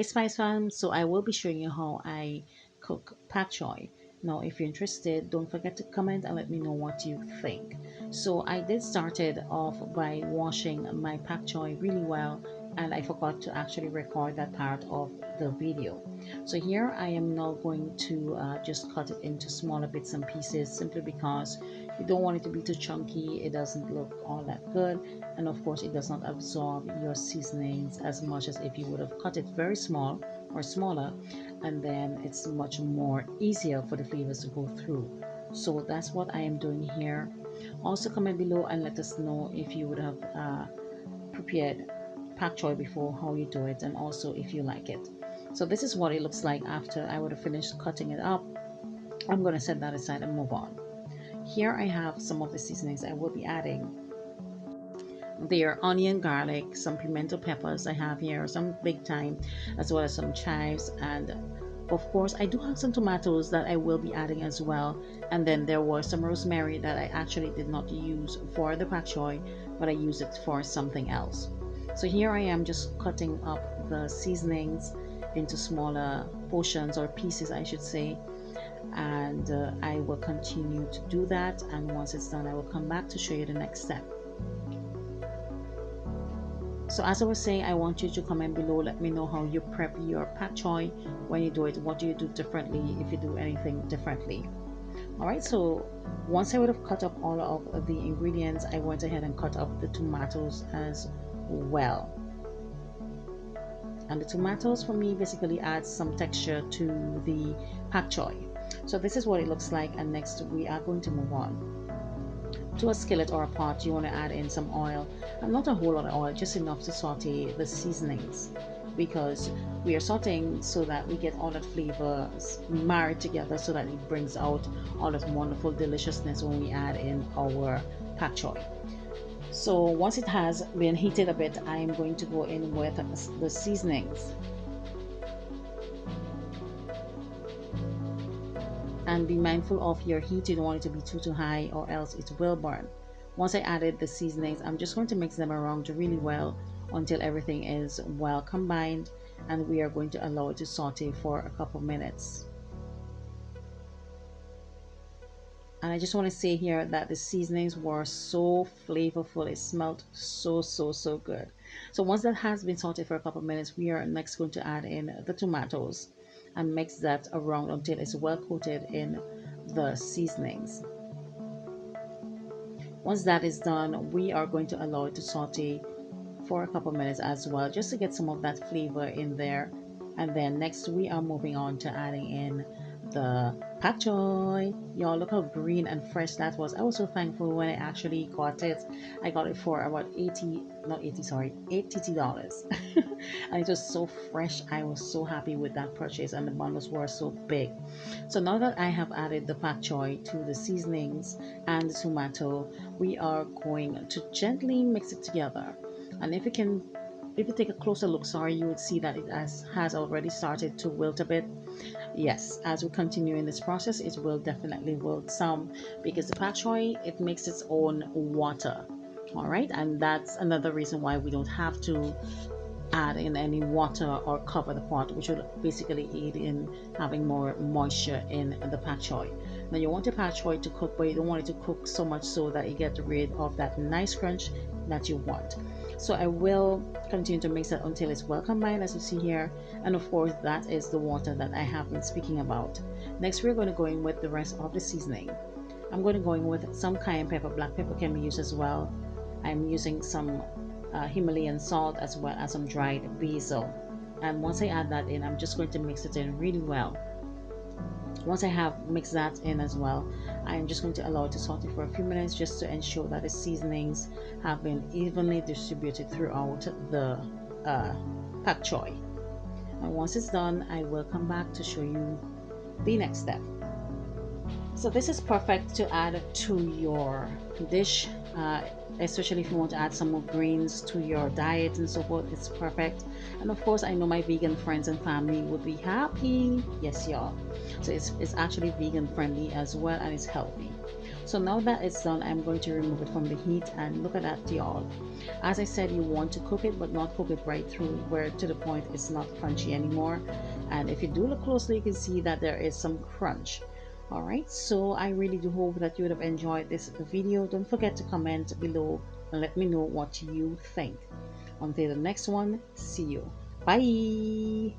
Spice Fam. So I will be showing you how I cook pak choi. Now if you're interested, don't forget to comment and let me know what you think. So I did started off by washing my pak choi really well, and I forgot to actually record that part of the video. So here I am now going to just cut it into smaller bits and pieces, simply because you don't want it to be too chunky. It doesn't look all that good, and of course it does not absorb your seasonings as much as if you would have cut it very small or smaller, and then it's much more easier for the flavors to go through. So that's what I am doing here. Also comment below and let us know if you would have prepared pak choi before, how you do it, and also if you like it. So this is what it looks like after I would have finished cutting it up. I'm going to set that aside and move on. Here I have some of the seasonings I will be adding. They are onion, garlic, some pimento peppers I have here, some big thyme, as well as some chives, and of course I do have some tomatoes that I will be adding as well. And then there was some rosemary that I actually did not use for the pak choi, but I used it for something else. So here I am just cutting up the seasonings into smaller portions, or pieces I should say, and I will continue to do that, and once it's done I will come back to show you the next step. So as I was saying, I want you to comment below, let me know how you prep your pak choi. When you do it, what do you do differently, if you do anything differently. Alright, so once I would have cut up all of the ingredients, I went ahead and cut up the tomatoes as well. And the tomatoes for me basically adds some texture to the pak choi. So this is what it looks like, and next we are going to move on. To a skillet or a pot, you want to add in some oil, and not a whole lot of oil, just enough to saute the seasonings, because we are sauteing so that we get all that flavors married together, so that it brings out all that wonderful deliciousness when we add in our pak choi. So once it has been heated a bit, I am going to go in with the seasonings. And be mindful of your heat. You don't want it to be too high, or else it will burn. Once I added the seasonings, I'm just going to mix them around really well until everything is well combined, and we are going to allow it to saute for a couple minutes. And I just want to say here that the seasonings were so flavorful. It smelled so good. So once that has been sauteed for a couple minutes, we are next going to add in the tomatoes and mix that around until it's well coated in the seasonings. Once that is done, we are going to allow it to saute for a couple minutes as well, just to get some of that flavor in there. And then next we are moving on to adding in the pak choi. Y'all, look how green and fresh that was. I was so thankful when I actually got it. I got it for about 80, not 80, sorry, $80. And it was so fresh. I was so happy with that purchase, and the bundles were so big. So now that I have added the pak choi to the seasonings and the tomato, we are going to gently mix it together. And if you take a closer look, sorry, you would see that it has already started to wilt a bit. Yes, as we continue in this process, it will definitely wilt some, because the pak choi, it makes its own water. All right, and that's another reason why we don't have to add in any water or cover the pot, which will basically aid in having more moisture in the pak choi. Now you want your pak choi to cook, but you don't want it to cook so much so that you get rid of that nice crunch that you want. So I will continue to mix it until it's well combined, as you see here, and of course that is the water that I have been speaking about. Next we're going to go in with the rest of the seasoning. I'm going to go in with some cayenne pepper. Black pepper can be used as well. I'm using some Himalayan salt, as well as some dried basil. And once I add that in, I'm just going to mix it in really well. Once I have mixed that in as well, I'm just going to allow it to saute for a few minutes, just to ensure that the seasonings have been evenly distributed throughout the pak choi. And once it's done, I will come back to show you the next step. So this is perfect to add to your dish, especially if you want to add some more greens to your diet and so forth. It's perfect. And of course, I know my vegan friends and family would be happy. Yes, y'all. So it's actually vegan friendly as well, and it's healthy. So now that it's done, I'm going to remove it from the heat, and look at that, y'all. As I said, you want to cook it but not cook it right through, where to the point it's not crunchy anymore. And if you do look closely, you can see that there is some crunch. All right, so I really do hope that you would have enjoyed this video. Don't forget to comment below and let me know what you think. Until the next one, see you. Bye.